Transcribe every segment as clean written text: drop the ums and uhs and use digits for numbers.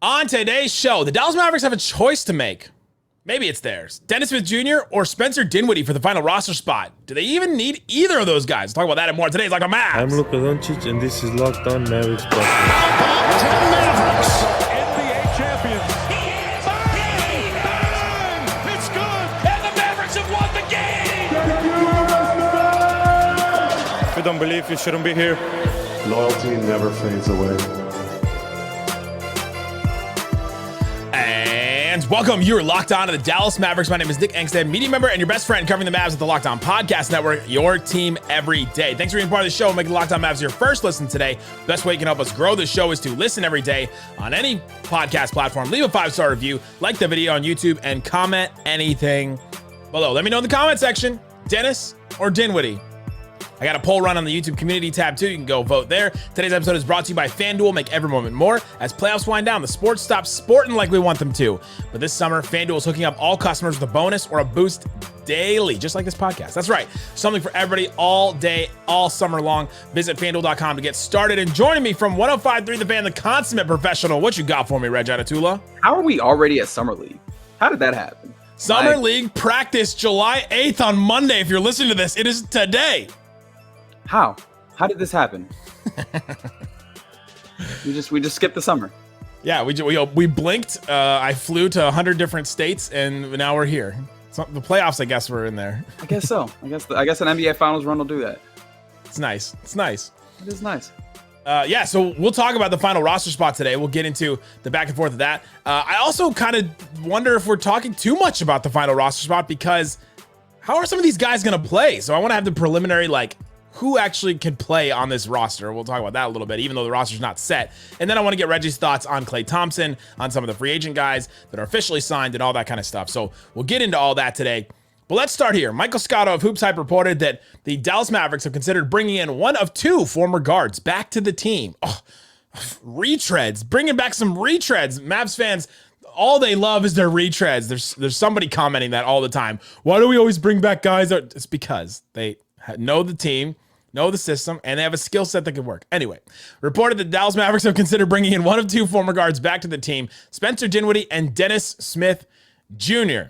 On today's show, the Dallas Mavericks have a choice to make. Maybe it's theirs. Dennis Smith Jr. or Spencer Dinwiddie for the final roster spot. Do they even need either of those guys? We'll talk about that and more. Today's Locked On Mavs. I'm Luka Doncic, and this is Locked On Mavericks. Mavericks, NBA champions. Bang! Bang! It's good, and the Mavericks have won the game. If you don't believe, you shouldn't be here. Loyalty never fades away. And welcome. You're locked on to the Dallas Mavericks. My name is Nick Angstadt, media member and your best friend covering the Mavs at the Locked On Podcast Network, your team every day. Thanks for being part of the show and making the Locked On Mavs your first listen today. Best way you can help us grow the show is to listen every day on any podcast platform. Leave a 5-star review, like the video on YouTube, and comment anything below. Let me know in the comment section, Dennis or Dinwiddie. I got a poll run on the YouTube community tab too. You can go vote there. Today's episode is brought to you by FanDuel. Make every moment more. As playoffs wind down, the sports stop sporting like we want them to. But this summer, FanDuel is hooking up all customers with a bonus or a boost daily, just like this podcast. That's right. Something for everybody all day, all summer long. Visit FanDuel.com to get started. And joining me from 105.3 The Fan, the consummate professional. What you got for me, Reggie Adetula? How are we already at Summer League? How did that happen? Summer League practice July 8th on Monday. If you're listening to this, it is today. How? How did this happen? we just skipped the summer. Yeah, we blinked. I flew to 100 different states, and now we're here. So the playoffs, I guess, were in there. I guess so. I guess an NBA Finals run will do that. It's nice. It's nice. It is nice. Yeah, so we'll talk about the final roster spot today. We'll get into the back and forth of that. I also kind of wonder if we're talking too much about the final roster spot because how are some of these guys going to play? So I want to have the preliminary, who actually can play on this roster. We'll talk about that a little bit, even though the roster's not set. And then I want to get Reggie's thoughts on Klay Thompson, on some of the free agent guys that are officially signed and all that kind of stuff. So we'll get into all that today. But let's start here. Michael Scotto of Hoops Hype reported that the Dallas Mavericks have considered bringing in one of two former guards back to the team. Oh, retreads, bringing back some retreads. Mavs fans, all they love is their retreads. There's somebody commenting that all the time. Why do we always bring back guys? It's because they know the team, know the system, and they have a skill set that can work. Anyway, reported that Dallas Mavericks have considered bringing in one of two former guards back to the team, Spencer Dinwiddie and Dennis Smith Jr.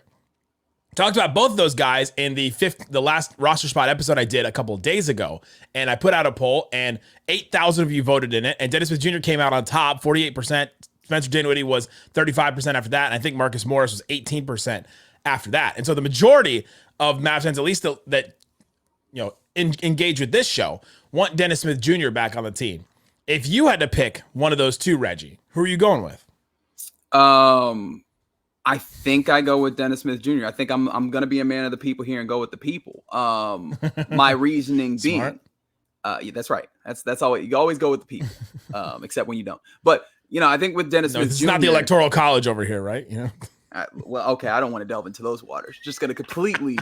Talked about both of those guys in the last roster spot episode I did a couple of days ago, and I put out a poll, and 8,000 of you voted in it, and Dennis Smith Jr. came out on top, 48%. Spencer Dinwiddie was 35% after that, and I think Marcus Morris was 18% after that. And so the majority of Mavs fans, at least that engage with this show, want Dennis Smith Jr. back on the team. If you had to pick one of those two, Reggie, who are you going with? I think I go with Dennis Smith Jr. I think I'm gonna be a man of the people here and go with the people. My reasoning being, yeah, that's right. That's always, you always go with the people, except when you don't. But I think with Dennis Smith This Jr. is not the Electoral College over here, right? Well, okay, I don't want to delve into those waters. Just gonna completely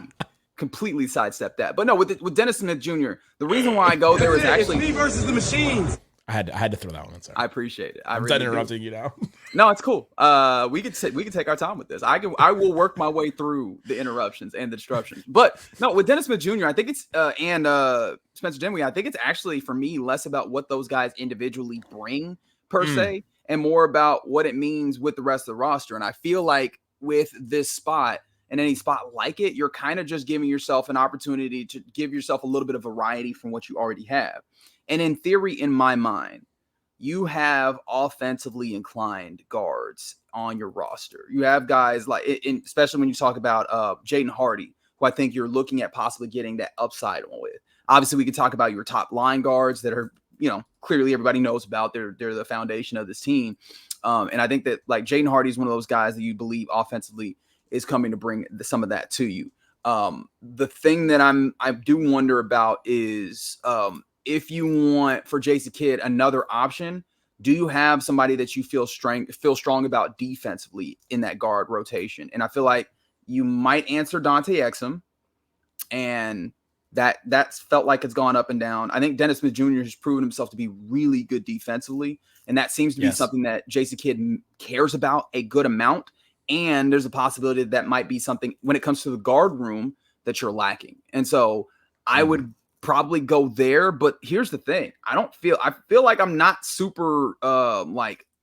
sidestep that. But no, with Dennis Smith Jr., the reason why I go there is actually me versus the machines. I had to throw that one in. Sorry. I appreciate it. I'm done interrupting you now. No, it's cool. We could take our time with this. I will work my way through the interruptions and the disruptions. But no, with Dennis Smith Jr., I think it's and Spencer Dinwiddie, I think it's actually for me less about what those guys individually bring per se, and more about what it means with the rest of the roster. And I feel like with this spot and any spot like it, you're kind of just giving yourself an opportunity to give yourself a little bit of variety from what you already have. And in theory, in my mind, you have offensively inclined guards on your roster. You have guys like, especially when you talk about Jaden Hardy, who I think you're looking at possibly getting that upside on with. Obviously, we could talk about your top line guards that are, clearly everybody knows about. They're the foundation of this team. And I think that Jaden Hardy is one of those guys that you believe offensively is coming to bring some of that to you. The thing that I do wonder about is if you want for Jason Kidd another option, do you have somebody that you feel strong about defensively in that guard rotation? And I feel like you might answer Dante Exum, and that's felt like it's gone up and down. I think Dennis Smith Jr. has proven himself to be really good defensively, and that seems to be something that Jason Kidd cares about a good amount. And there's a possibility that might be something when it comes to the guard room that you're lacking. And so I would probably go there. But here's the thing. I feel like I'm not super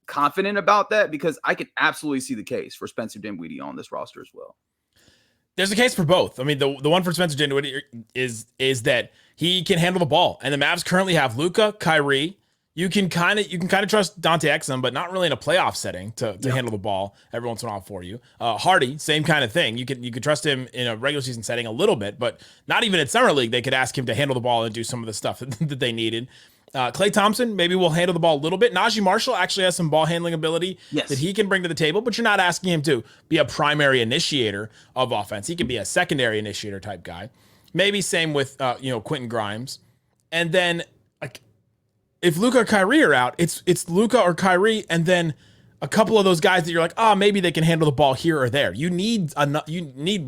confident about that because I could absolutely see the case for Spencer Dinwiddie on this roster as well. There's a case for both. I mean, the one for Spencer Dinwiddie is that he can handle the ball, and the Mavs currently have Luka, Kyrie. You can kind of trust Dante Exum, but not really in a playoff setting to handle the ball every once in a while for you. Hardy, same kind of thing. You could trust him in a regular season setting a little bit, but not even at summer league. They could ask him to handle the ball and do some of the stuff that they needed. Klay Thompson maybe will handle the ball a little bit. Najee Marshall actually has some ball handling ability that he can bring to the table, but you're not asking him to be a primary initiator of offense. He can be a secondary initiator type guy. Maybe same with Quentin Grimes. And then like if Luka or Kyrie are out, it's Luka or Kyrie, and then a couple of those guys that you're like, maybe they can handle the ball here or there. You need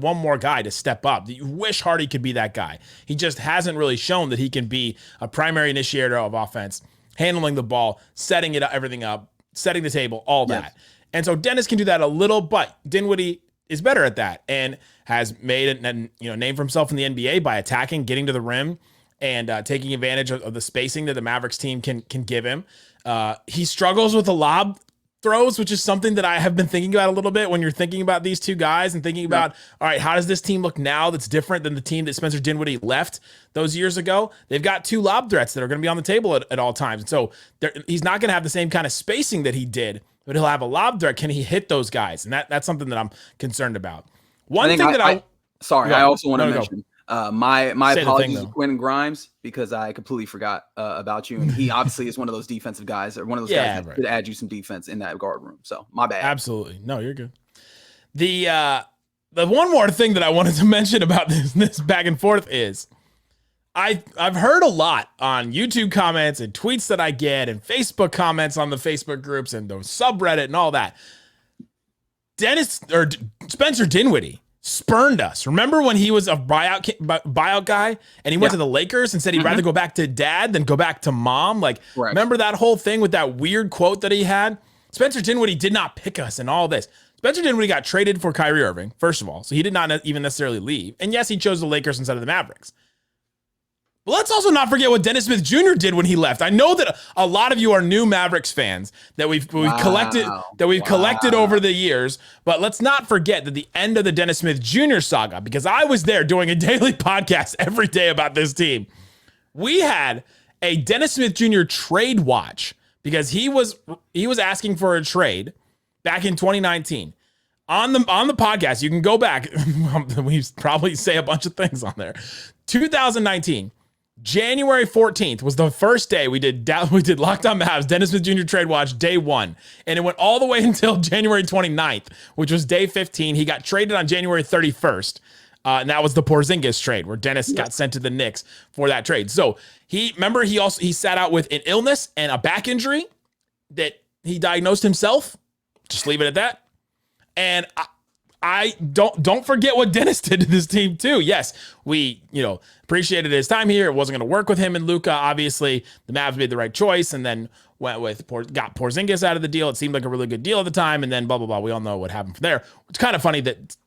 one more guy to step up. You wish Hardy could be that guy. He just hasn't really shown that he can be a primary initiator of offense, handling the ball, setting everything up, setting the table, all that. And so Dennis can do that a little, but Dinwiddie is better at that and has made a name for himself in the NBA by attacking, getting to the rim, and taking advantage of the spacing that the Mavericks team can give him. He struggles with the lob throws, which is something that I have been thinking about a little bit when you're thinking about these two guys and thinking about, all right, how does this team look now that's different than the team that Spencer Dinwiddie left those years ago? They've got two lob threats that are going to be on the table at all times. And so he's not going to have the same kind of spacing that he did, but he'll have a lob threat. Can he hit those guys? And that's something that I'm concerned about. I also want to mention my apologies to Quentin Grimes because I completely forgot about you. And he obviously is one of those defensive guys or one of those guys that could add you some defense in that guard room. So my bad. Absolutely. No, you're good. The one more thing that I wanted to mention about this back and forth is I've heard a lot on YouTube comments and tweets that I get and Facebook comments on the Facebook groups and the subreddit and all that. Spencer Dinwiddie spurned us. Remember when he was a buyout guy and he went to the Lakers and said he'd rather go back to dad than go back to mom? Remember that whole thing with that weird quote that he had? Spencer Dinwiddie did not pick us in all this. Spencer Dinwiddie got traded for Kyrie Irving, first of all, so he did not even necessarily leave. And yes, he chose the Lakers instead of the Mavericks. But let's also not forget what Dennis Smith Jr. did when he left. I know that a lot of you are new Mavericks fans that we've collected over the years, but let's not forget that the end of the Dennis Smith Jr. saga, because I was there doing a daily podcast every day about this team. We had a Dennis Smith Jr. trade watch because he was asking for a trade back in 2019. On the podcast, you can go back. We probably say a bunch of things on there. 2019. January 14th was the first day we did Locked On Mavs, Dennis Smith Jr. Trade Watch, day 1. And it went all the way until January 29th, which was day 15. He got traded on January 31st. And that was the Porzingis trade where Dennis got sent to the Knicks for that trade. So he sat out with an illness and a back injury that he diagnosed himself. Just leave it at that. And I don't forget what Dennis did to this team too. Yes, we appreciated his time here. It wasn't going to work with him and Luka. Obviously, the Mavs made the right choice and then got Porzingis out of the deal. It seemed like a really good deal at the time, and then blah blah blah. We all know what happened from there. It's kind of funny that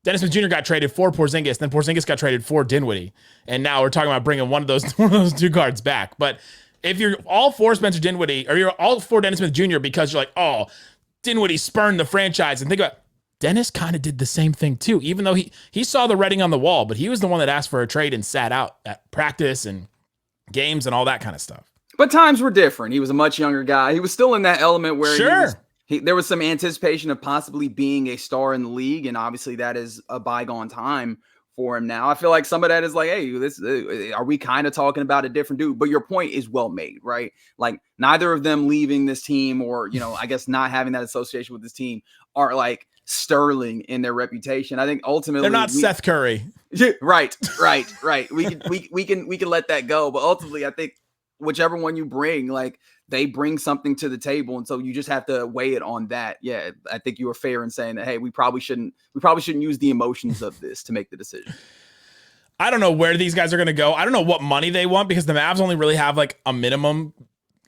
Dennis Smith Jr. got traded for Porzingis, then Porzingis got traded for Dinwiddie, and now we're talking about bringing one of those two guards back. But if you're all for Spencer Dinwiddie or you're all for Dennis Smith Jr. because you're like, oh, Dinwiddie spurned the franchise, and think about Dennis kind of did the same thing too, even though he saw the writing on the wall, but he was the one that asked for a trade and sat out at practice and games and all that kind of stuff. But times were different. He was a much younger guy. He was still in that element where there was some anticipation of possibly being a star in the league, and obviously that is a bygone time for him now. I feel like some of that is like, hey, are we kind of talking about a different dude? But your point is well made, right? Like neither of them leaving this team or, I guess not having that association with this team are like sterling in their reputation. I think ultimately they're not Seth Curry. Right. We can let that go. But ultimately, I think whichever one you bring, like they bring something to the table, and so you just have to weigh it on that. Yeah, I think you were fair in saying that. Hey, we probably shouldn't use the emotions of this to make the decision. I don't know where these guys are going to go. I don't know what money they want because the Mavs only really have like a minimum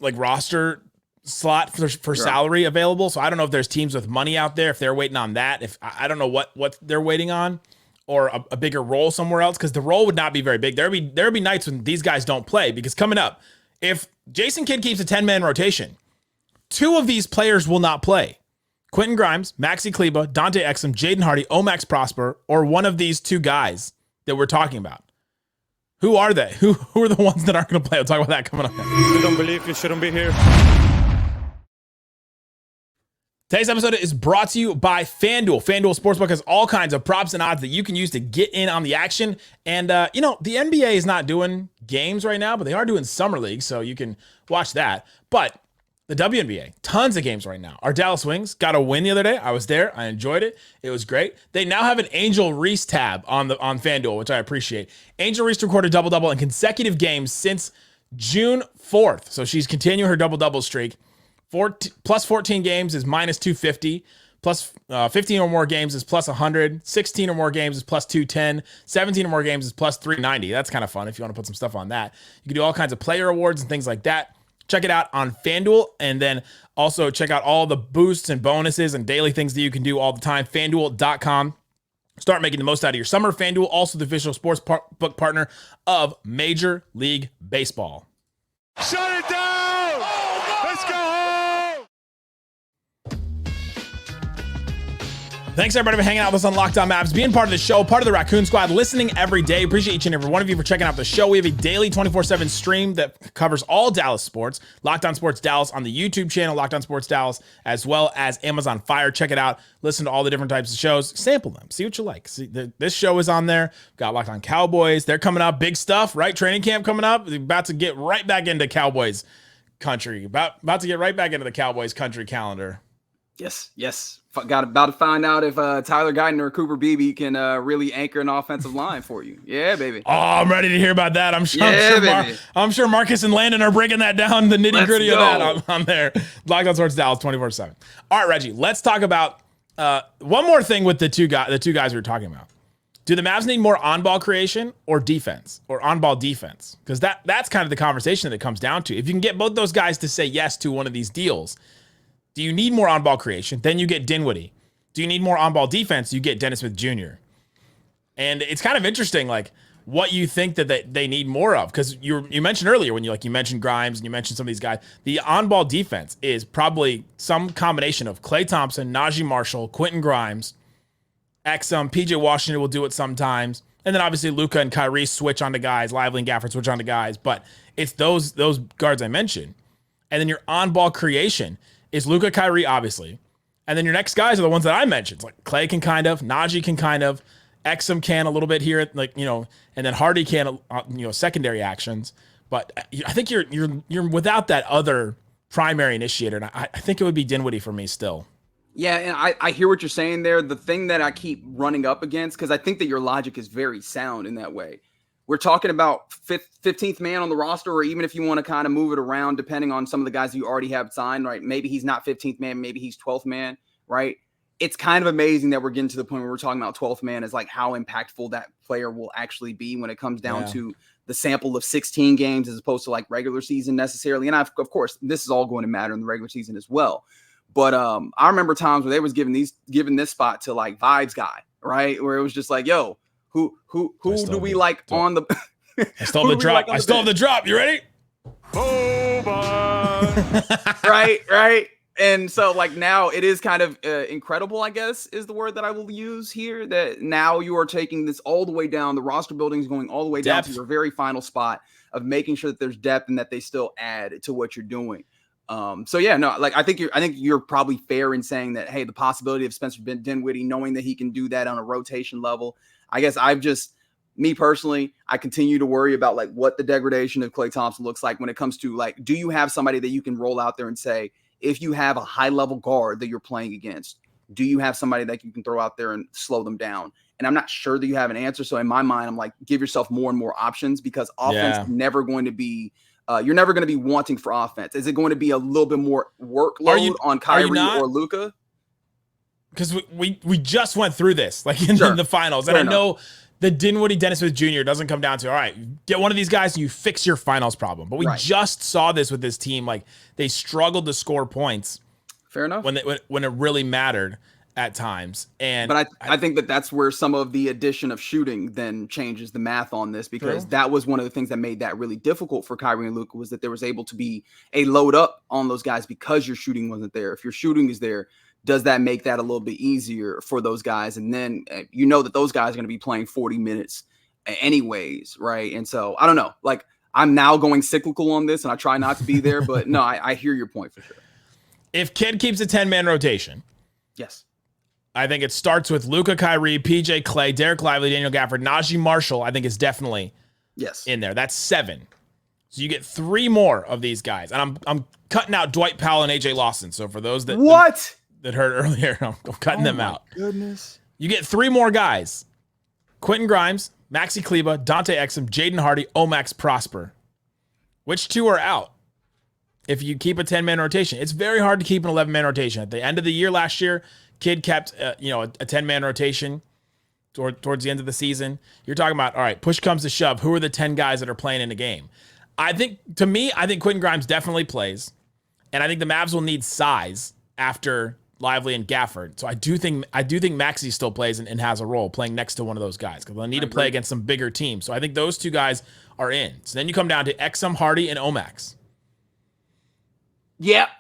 like roster slot for salary available. So I don't know if there's teams with money out there, if they're waiting on that. If I don't know what they're waiting on, or a bigger role somewhere else, because the role would not be very big. There'd be nights when these guys don't play, because coming up, if Jason Kidd keeps a 10-man rotation, 2 of these players will not play. Quentin Grimes, Maxi Kleber, Dante Exum, Jaden Hardy, Omax Prosper, or one of these 2 guys that we're talking about. Who are they? Who are the ones that aren't going to play? We'll talk about that coming up. You don't believe you shouldn't be here. Today's episode is brought to you by FanDuel. FanDuel Sportsbook has all kinds of props and odds that you can use to get in on the action. And, the NBA is not doing games right now, but they are doing Summer League, so you can watch that. But the WNBA, tons of games right now. Our Dallas Wings got a win the other day. I was there. I enjoyed it. It was great. They now have an Angel Reese tab on FanDuel, which I appreciate. Angel Reese recorded double-double in consecutive games since June 4th. So she's continuing her double-double streak. Plus 14 games is minus 250. Plus 15 or more games is plus 100. 16 or more games is plus 210. 17 or more games is plus 390. That's kind of fun if you want to put some stuff on that. You can do all kinds of player awards and things like that. Check it out on FanDuel, and then also check out all the boosts and bonuses and daily things that you can do all the time. FanDuel.com. Start making the most out of your summer. FanDuel, also the official sports book partner of Major League Baseball. Shut it down! Let's go home! Thanks, everybody, for hanging out with us on Locked On Mavs, being part of the show, part of the Raccoon Squad, listening every day. Appreciate each and every one of you for checking out the show. We have a daily 24/7 stream that covers all Dallas sports. Locked On Sports Dallas on the YouTube channel, Locked On Sports Dallas, as well as Amazon Fire. Check it out. Listen to all the different types of shows. Sample them. See what you like. See, this show is on there. Got Locked On Cowboys. They're coming up. Big stuff, right? Training camp coming up. We're about to get right back into Cowboys country. About to get right back into the Cowboys country calendar. Yes. About to find out if Tyler Guyton or Cooper Beebe can really anchor an offensive line for you. Yeah, baby. Oh, I'm ready to hear about that. I'm sure Marcus and Landon are breaking that down, the nitty gritty of that on there. Locked On Sports Dallas 24/7. All right, Reggie, let's talk about one more thing with the two guys we were talking about. Do the Mavs need more on-ball creation or defense, or on-ball defense? Because that's kind of the conversation that it comes down to. If you can get both those guys to say yes to one of these deals, do you need more on-ball creation? Then you get Dinwiddie. Do you need more on-ball defense? You get Dennis Smith Jr. And it's kind of interesting, like, what you think that they need more of. Because you mentioned earlier when you mentioned Grimes and you mentioned some of these guys, the on-ball defense is probably some combination of Klay Thompson, Najee Marshall, Quentin Grimes, Exum, PJ Washington will do it sometimes. And then obviously Luka and Kyrie switch onto guys, Lively and Gafford switch onto guys. But it's those guards I mentioned. And then your on-ball creation is Luka, Kyrie, obviously. And then your next guys are the ones that I mentioned. It's like Klay can kind of, Najee can kind of, Exum can a little bit here, and then Hardy can, secondary actions. But I think you're without that other primary initiator. And I think it would be Dinwiddie for me still. Yeah, and I hear what you're saying there. The thing that I keep running up against, because I think that your logic is very sound in that way. We're talking about 15th man on the roster, or even if you want to kind of move it around, depending on some of the guys you already have signed, right? Maybe he's not 15th man, maybe he's 12th man, right? It's kind of amazing that we're getting to the point where we're talking about 12th man as like how impactful that player will actually be when it comes down to the sample of 16 games as opposed to like regular season necessarily. And of course, this is all going to matter in the regular season as well. But I remember times where they was giving this spot to like Vibes guy, right? Where it was just like, yo, who do we like on the I still have the drop. I still have the drop. You ready? Right. And so like now it is kind of incredible, I guess, is the word that I will use here, that now you are taking this all the way down. The roster building is going all the way down to your very final spot of making sure that there's depth and that they still add to what you're doing. So yeah, no, like I think you're probably fair in saying that, hey, the possibility of Spencer Dinwiddie, knowing that he can do that on a rotation level, I guess me personally, I continue to worry about like what the degradation of Klay Thompson looks like when it comes to like, do you have somebody that you can roll out there and say, if you have a high level guard that you're playing against, do you have somebody that you can throw out there and slow them down? And I'm not sure that you have an answer. So in my mind, I'm like, give yourself more and more options, because offense is never going to be, you're never going to be wanting for offense. Is it going to be a little bit more workload on Kyrie or Luka? Because we just went through this like in the finals. And I know the Dinwiddie, Dennis Smith Jr. doesn't come down to, all right, get one of these guys and you fix your finals problem. But we just saw this with this team. Like they struggled to score points. Fair enough. When it really mattered at times. But I think that's where some of the addition of shooting then changes the math on this, because that was one of the things that made that really difficult for Kyrie and Luka, was that there was able to be a load up on those guys because your shooting wasn't there. If your shooting is there, does that make that a little bit easier for those guys? And then you know that those guys are going to be playing 40 minutes anyways, right? And so I don't know. Like, I'm now going cyclical on this, and I try not to be there, but no, I hear your point for sure. If Kid keeps a 10-man rotation, yes, I think it starts with Luka, Kyrie, PJ, Klay, Derek Lively, Daniel Gafford, Najee Marshall. I think is definitely in there. That's 7. So you get 3 more of these guys, and I'm cutting out Dwight Powell and AJ Lawson. So for those that heard earlier, I'm cutting them out. Goodness, you get 3 more guys: Quentin Grimes, Maxi Kleber, Dante Exum, Jaden Hardy, Omax Prosper. Which 2 are out? If you keep a 10-man rotation, it's very hard to keep an 11-man rotation. At the end of the year last year, Kid kept a 10-man rotation towards the end of the season. You're talking about, all right, push comes to shove, who are the 10 guys that are playing in the game? I think Quentin Grimes definitely plays, and I think the Mavs will need size after Lively and Gafford. So I do think Maxey still plays and has a role playing next to one of those guys because they'll need to play against some bigger teams. So I think those 2 guys are in. So then you come down to Exum, Hardy, and Omax. Yep.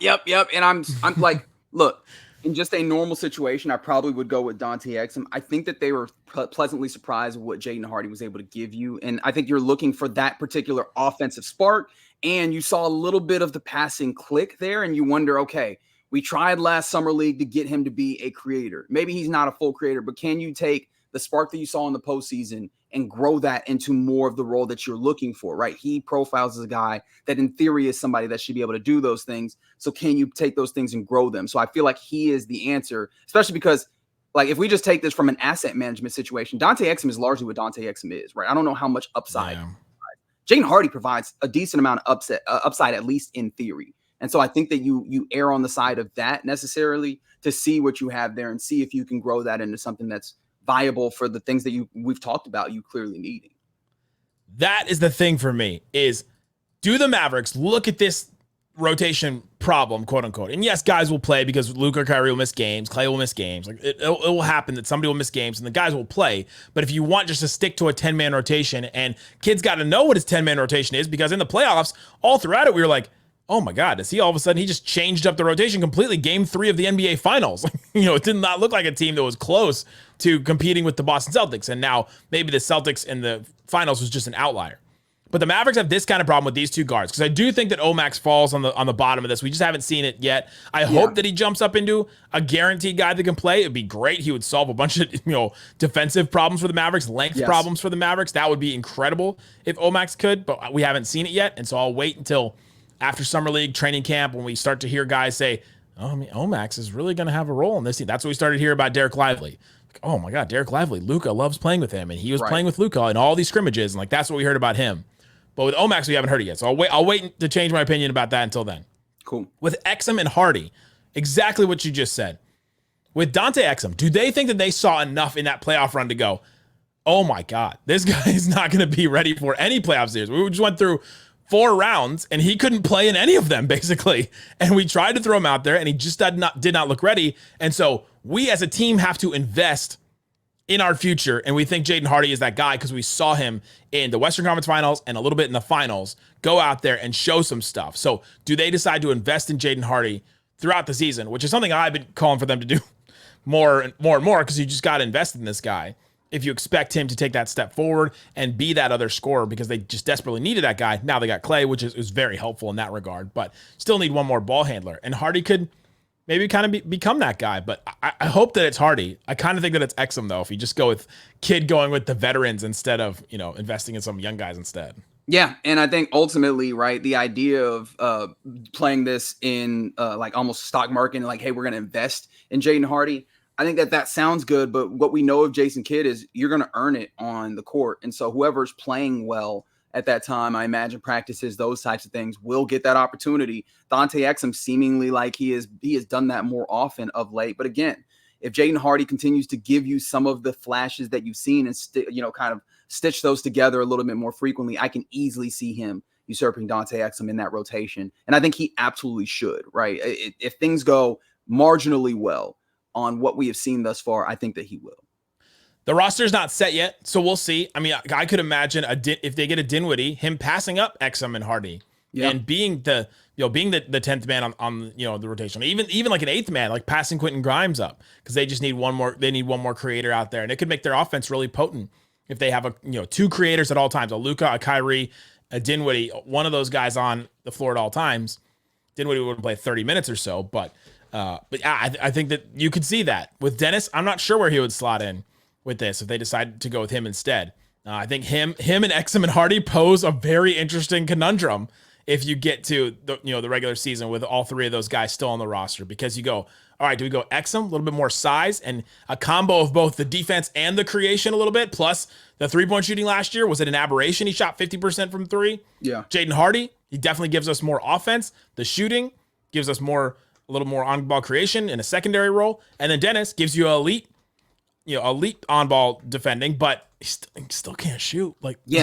And I'm like, look, in just a normal situation, I probably would go with Dante Exum. I think that they were pleasantly surprised with what Jaden Hardy was able to give you. And I think you're looking for that particular offensive spark. And you saw a little bit of the passing click there. And you wonder, okay, we tried last summer league to get him to be a creator. Maybe he's not a full creator, but can you take the spark that you saw in the postseason and grow that into more of the role that you're looking for, right? He profiles as a guy that in theory is somebody that should be able to do those things. So can you take those things and grow them? So I feel like he is the answer, especially because like if we just take this from an asset management situation, Dante Exum is largely what Dante Exum is, right? I don't know how much upside. Yeah. Jaden Hardy provides a decent amount of upside, at least in theory. And so I think that you err on the side of that necessarily to see what you have there and see if you can grow that into something that's viable for the things that we've talked about you clearly needing. That is the thing for me is, do the Mavericks look at this rotation problem, quote unquote? And yes, guys will play because Luka or Kyrie will miss games, Klay will miss games. Like it will happen that somebody will miss games and the guys will play. But if you want just to stick to a 10-man rotation, and Kid's got to know what his 10-man rotation is, because in the playoffs, all throughout it, we were like, oh my God, is he all of a sudden, he just changed up the rotation completely. Game 3 of the NBA Finals. It did not look like a team that was close to competing with the Boston Celtics. And now maybe the Celtics in the finals was just an outlier. But the Mavericks have this kind of problem with these 2 guards, because I do think that Omax falls on the bottom of this. We just haven't seen it yet. I hope that he jumps up into a guaranteed guy that can play. It'd be great. He would solve a bunch of defensive problems for the Mavericks, length problems for the Mavericks. That would be incredible if Omax could, but we haven't seen it yet. And so I'll wait until after Summer League training camp when we start to hear guys say, Omax is really going to have a role in this team. That's what we started to hear about Derek Lively. Like, oh my God, Derek Lively, Luka loves playing with him, and he was playing with Luka in all these scrimmages, and that's what we heard about him. But with Omax, we haven't heard it yet. So I'll wait to change my opinion about that until then. Cool. With Exum and Hardy, exactly what you just said. With Dante Exum, do they think that they saw enough in that playoff run to go, oh my God, this guy is not going to be ready for any playoff series? We just went through 4 rounds and he couldn't play in any of them, basically. And we tried to throw him out there and he just did not look ready. And so we as a team have to invest in our future. And we think Jaden Hardy is that guy because we saw him in the Western Conference Finals and a little bit in the finals go out there and show some stuff. So do they decide to invest in Jaden Hardy throughout the season, which is something I've been calling for them to do more and more because you just got to invest in this guy if you expect him to take that step forward and be that other scorer, because they just desperately needed that guy. Now they got Klay, which is very helpful in that regard, but still need one more ball handler. And Hardy could maybe kind of become that guy, but I hope that it's Hardy. I kind of think that it's Exum, though, if you just go with Kid going with the veterans instead of, investing in some young guys instead. Yeah, and I think ultimately, right, the idea of playing this in like almost stock market and like, hey, we're going to invest in Jaden Hardy, I think that sounds good, but what we know of Jason Kidd is you're going to earn it on the court. And so whoever's playing well at that time, I imagine practices, those types of things, will get that opportunity. Dante Exum seemingly like he has done that more often of late. But again, if Jaden Hardy continues to give you some of the flashes that you've seen and kind of stitch those together a little bit more frequently, I can easily see him usurping Dante Exum in that rotation. And I think he absolutely should, right? If things go marginally well on what we have seen thus far, I think that he will. The roster's not set yet, so we'll see. I mean, I could imagine if they get a Dinwiddie, him passing up Exum and Hardy and being the being the 10th man on the rotation, even like an 8th man, like passing Quentin Grimes up, because they just need one more creator out there, and it could make their offense really potent if they have two creators at all times, a Luka, a Kyrie, a Dinwiddie, one of those guys on the floor at all times. Dinwiddie wouldn't play 30 minutes or so, but I think that you could see that with Dennis. I'm not sure where he would slot in with this if they decide to go with him instead. I think him and Exum and Hardy pose a very interesting conundrum if you get to the regular season with all three of those guys still on the roster, because you go, all right, do we go Exum, a little bit more size and a combo of both the defense and the creation a little bit, plus the 3-point shooting last year? Was it an aberration? He shot 50% from 3. Yeah. Jaden Hardy, he definitely gives us more offense. The shooting gives us a little more on-ball creation in a secondary role. And then Dennis gives you elite on-ball defending, but he still can't shoot.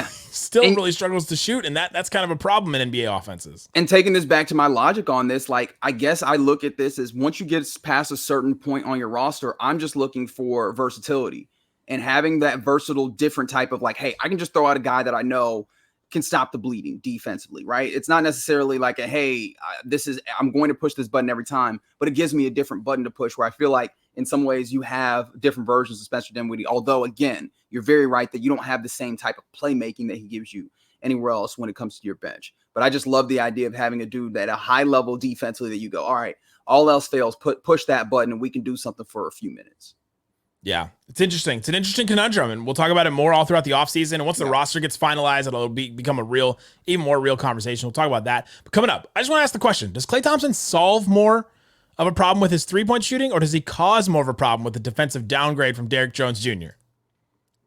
Still really struggles to shoot, and that's kind of a problem in NBA offenses. And taking this back to my logic on this, I guess I look at this as once you get past a certain point on your roster, I'm just looking for versatility and having that versatile, different type of hey, I can just throw out a guy that I know can stop the bleeding defensively, right? It's not necessarily like I'm going to push this button every time, but it gives me a different button to push where I feel like in some ways you have different versions of Spencer Dinwiddie. Although, again, you're very right that you don't have the same type of playmaking that he gives you anywhere else when it comes to your bench. But I just love the idea of having a dude at a high level defensively that you go, all right, all else fails, push that button and we can do something for a few minutes. Yeah, it's interesting. It's an interesting conundrum, and we'll talk about it more all throughout the offseason. And once the roster gets finalized, it'll become even more real conversation. We'll talk about that. But coming up, I just want to ask the question, does Klay Thompson solve more of a problem with his 3-point shooting, or does he cause more of a problem with the defensive downgrade from Derrick Jones Jr.?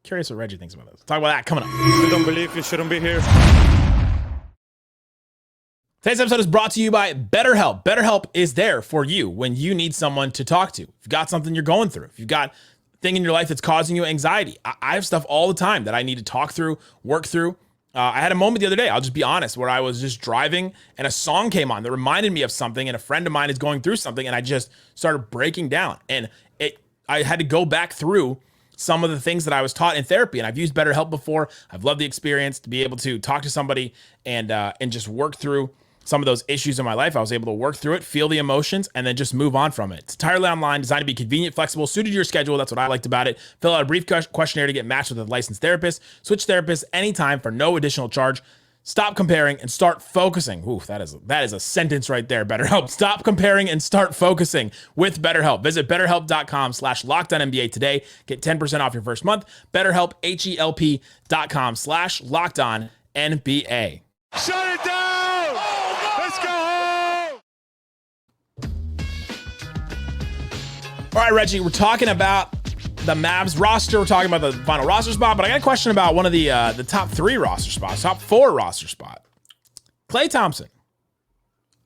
Curious what Reggie thinks about this. We'll talk about that coming up. I don't believe you shouldn't be here. Today's episode is brought to you by BetterHelp. BetterHelp is there for you when you need someone to talk to. If you've got something you're going through, if you've got a thing in your life that's causing you anxiety. I have stuff all the time that I need to talk through, work through. I had a moment the other day, I'll just be honest, where I was just driving and a song came on that reminded me of something, and a friend of mine is going through something, and I just started breaking down. And I had to go back through some of the things that I was taught in therapy, and I've used BetterHelp before. I've loved the experience to be able to talk to somebody and just work through some of those issues in my life. I was able to work through it, feel the emotions, and then just move on from it. It's entirely online, designed to be convenient, flexible, suited to your schedule. That's what I liked about it. Fill out a brief questionnaire to get matched with a licensed therapist. Switch therapists anytime for no additional charge. Stop comparing and start focusing. Ooh, that is a sentence right there, BetterHelp. Stop comparing and start focusing with BetterHelp. Visit BetterHelp.com/LockedOnNBA today. Get 10% off your first month. BetterHelp, HELP.com/LockedOnNBA. Shut it down! Let's go home! All right, Reggie, we're talking about the Mavs roster. We're talking about the final roster spot, but I got a question about one of the top 3 roster spots, top 4 roster spot. Klay Thompson.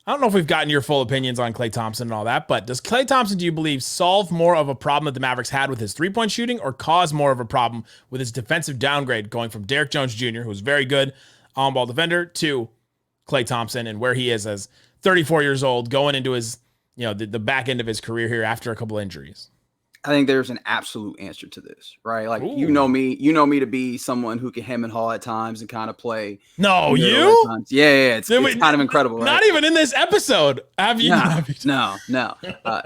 I don't know if we've gotten your full opinions on Klay Thompson and all that, but does Klay Thompson, do you believe, solve more of a problem that the Mavericks had with his 3-point shooting, or cause more of a problem with his defensive downgrade going from Derrick Jones Jr., who's very good on-ball defender, to Klay Thompson and where he is as 34 years old going into his, the back end of his career here after a couple injuries? I think there's an absolute answer to this, right? Ooh. You know me to be someone who can hem and haw at times and kind of play. No, you? Yeah, it's kind of incredible, right? Not even in this episode have you? No.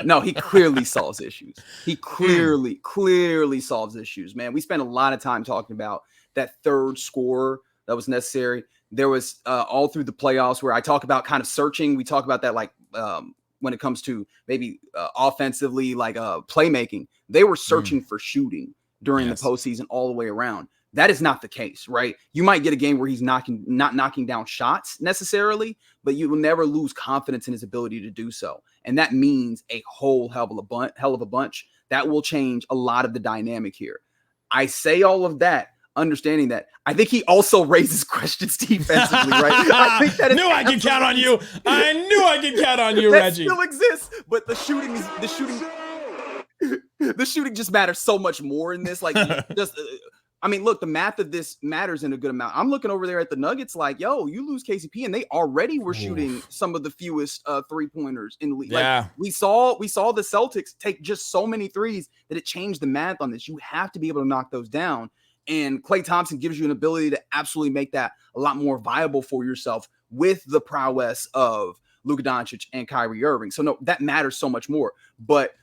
No, he clearly solves issues. He clearly solves issues, man. We spent a lot of time talking about that third scorer that was necessary. There was all through the playoffs where I talk about kind of searching. We talk about that when it comes to maybe offensively, playmaking, they were searching for shooting during the postseason all the way around. That is not the case, right? You might get a game where he's not knocking down shots necessarily, but you will never lose confidence in his ability to do so. And that means a whole hell of a bunch. That will change a lot of the dynamic here. I say all of that, understanding that I think he also raises questions defensively, right? I think that I could count on you. I knew I could count on you, that Reggie. Still exists, but the shooting just matters so much more in this. Look, the math of this matters in a good amount. I'm looking over there at the Nuggets, you lose KCP, and they already were shooting some of the fewest 3-pointers in the league. Yeah. We saw the Celtics take just so many threes that it changed the math on this. You have to be able to knock those down. And Klay Thompson gives you an ability to absolutely make that a lot more viable for yourself with the prowess of Luka Doncic and Kyrie Irving. So no, that matters so much more. But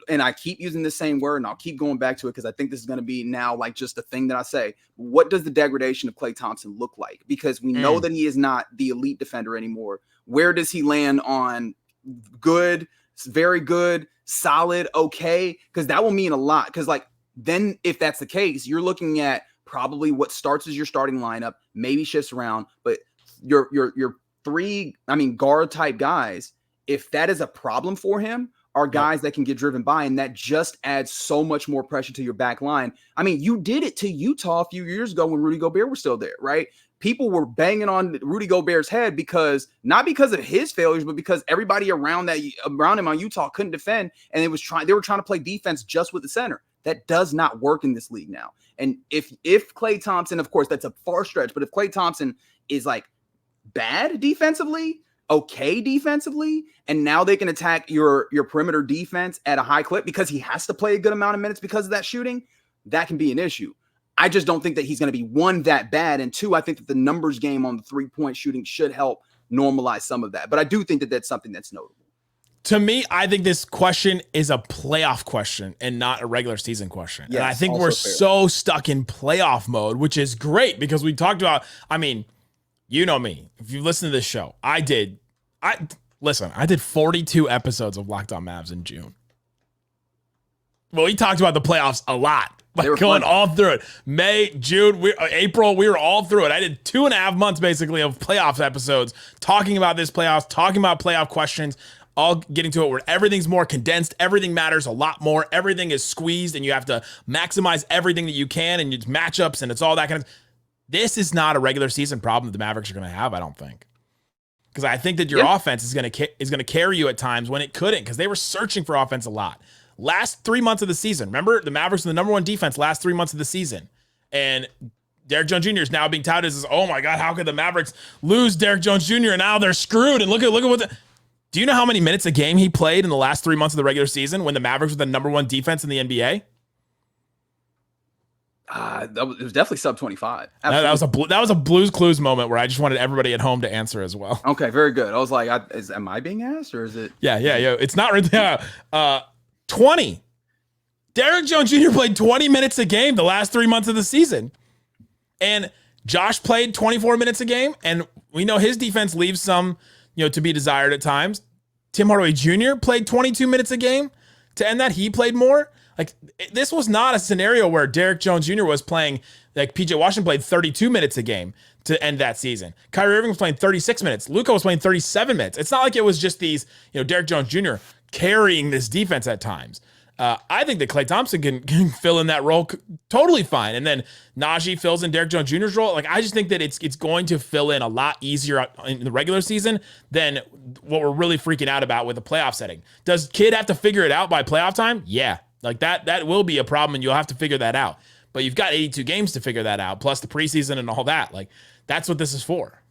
and I keep using the same word and I'll keep going back to it because I think this is going to be now like just a thing that I say. What does the degradation of Klay Thompson look like? Because we know that he is not the elite defender anymore. Where does he land on good, very good, solid, okay? Because that will mean a lot. Because like then if that's the case, you're looking at probably what starts as your starting lineup, maybe shifts around, but your three, guard type guys, if that is a problem for him, are guys that can get driven by, and that just adds so much more pressure to your back line. I mean, you did it to Utah a few years ago when Rudy Gobert was still there, right? People were banging on Rudy Gobert's head not because of his failures, but because everybody around him on Utah couldn't defend, and they were trying to play defense just with the center. That does not work in this league now. And if Klay Thompson, of course, that's a far stretch, but if Klay Thompson is like bad defensively, okay defensively, and now they can attack your perimeter defense at a high clip because he has to play a good amount of minutes because of that shooting, that can be an issue. I just don't think that he's going to be, one, that bad, and two, I think that the numbers game on the three-point shooting should help normalize some of that. But I do think that that's something that's notable. To me, I think this question is a playoff question and not a regular season question. Yes, and I think we're so stuck in playoff mode, which is great because we talked about, you know me. If you listen to this show, I did 42 episodes of Locked On Mavs in June. Well, we talked about the playoffs a lot, like going all through it. May, June, April, we were all through it. I did 2.5 months basically of playoffs episodes, talking about this playoffs, talking about playoff questions, all getting to it where everything's more condensed. Everything matters a lot more. Everything is squeezed and you have to maximize everything that you can and it's matchups and it's all that kind of. This is not a regular season problem that the Mavericks are going to have, I don't think. Because I think that your offense is going to carry you at times when it couldn't, because they were searching for offense a lot. Last 3 months of the season, remember, the Mavericks were the number one defense last 3 months of the season. And Derrick Jones Jr. is now being touted as, oh my God, how could the Mavericks lose Derrick Jones Jr. and now they're screwed? And look at what do you know how many minutes a game he played in the last 3 months of the regular season when the Mavericks were the number one defense in the NBA? It was definitely sub 25. That was a Blues Clues moment where I just wanted everybody at home to answer as well. Okay, very good. I was like, am I being asked or is it? Yeah. It's not right. 20. Derrick Jones Jr. played 20 minutes a game the last 3 months of the season. And Josh played 24 minutes a game. And we know his defense leaves some, to be desired at times. Tim Hardaway Jr. played 22 minutes a game. To end that, he played more. Like, this was not a scenario where Derrick Jones Jr. was playing, like PJ Washington played 32 minutes a game to end that season. Kyrie Irving was playing 36 minutes. Luka was playing 37 minutes. It's not like it was just these, Derrick Jones Jr. carrying this defense at times. I think that Klay Thompson can fill in that role totally fine. And then Najee fills in Derrick Jones Jr.'s role. Like, I just think that it's going to fill in a lot easier in the regular season than what we're really freaking out about with the playoff setting. Does Kid have to figure it out by playoff time? Yeah. Like that will be a problem and you'll have to figure that out. But you've got 82 games to figure that out, plus the preseason and all that. Like, that's what this is for.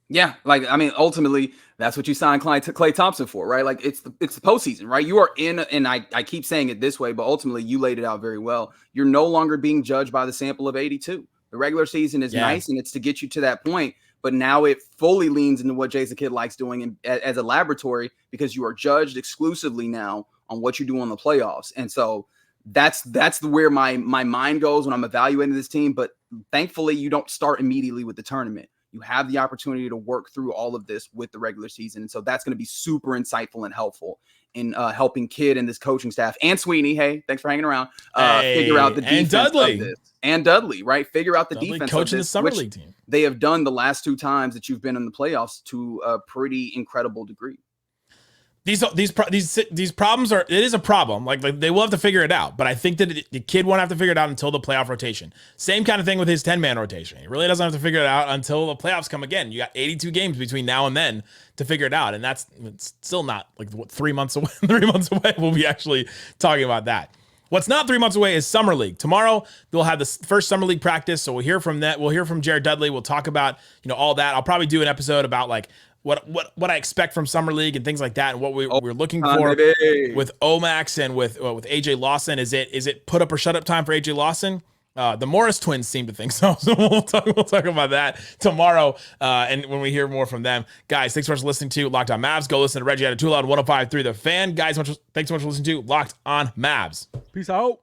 Yeah, ultimately, that's what you signed Klay Thompson for, right? Like, it's the postseason, right? You are in, and I keep saying it this way, but ultimately, you laid it out very well. You're no longer being judged by the sample of 82. The regular season is nice, and it's to get you to that point, but now it fully leans into what Jason Kidd likes doing as a laboratory, because you are judged exclusively now on what you do on the playoffs. And so that's where my mind goes when I'm evaluating this team. But thankfully, you don't start immediately with the tournament. You have the opportunity to work through all of this with the regular season. And so that's going to be super insightful and helpful in helping Kidd and this coaching staff and Sweeney. Hey, thanks for hanging around. Figure out the defense of this. And Dudley, right? Figure out the defense coaching of this, the summer league team. They have done the last 2 times that you've been in the playoffs to a pretty incredible degree. These problems it is a problem. Like they will have to figure it out. But I think that the Kid won't have to figure it out until the playoff rotation. Same kind of thing with his 10-man rotation. He really doesn't have to figure it out until the playoffs come again. You got 82 games between now and then to figure it out. And it's still not like 3 months away. 3 months away, we'll be actually talking about that. What's not 3 months away is Summer League. Tomorrow, they'll have the first Summer League practice. So we'll hear from that. We'll hear from Jared Dudley. We'll talk about, all that. I'll probably do an episode about like what I expect from Summer League and things like that, and what we're looking for with Omax and with AJ Lawson. Is it put up or shut up time for AJ Lawson? The Morris twins seem to think so. So we'll talk about that tomorrow. And when we hear more from them. Guys, thanks so much for listening to Locked On Mavs. Go listen to Reggie Adetula on 105.3 The Fan. Guys, thanks so much for listening to Locked On Mavs. Peace out.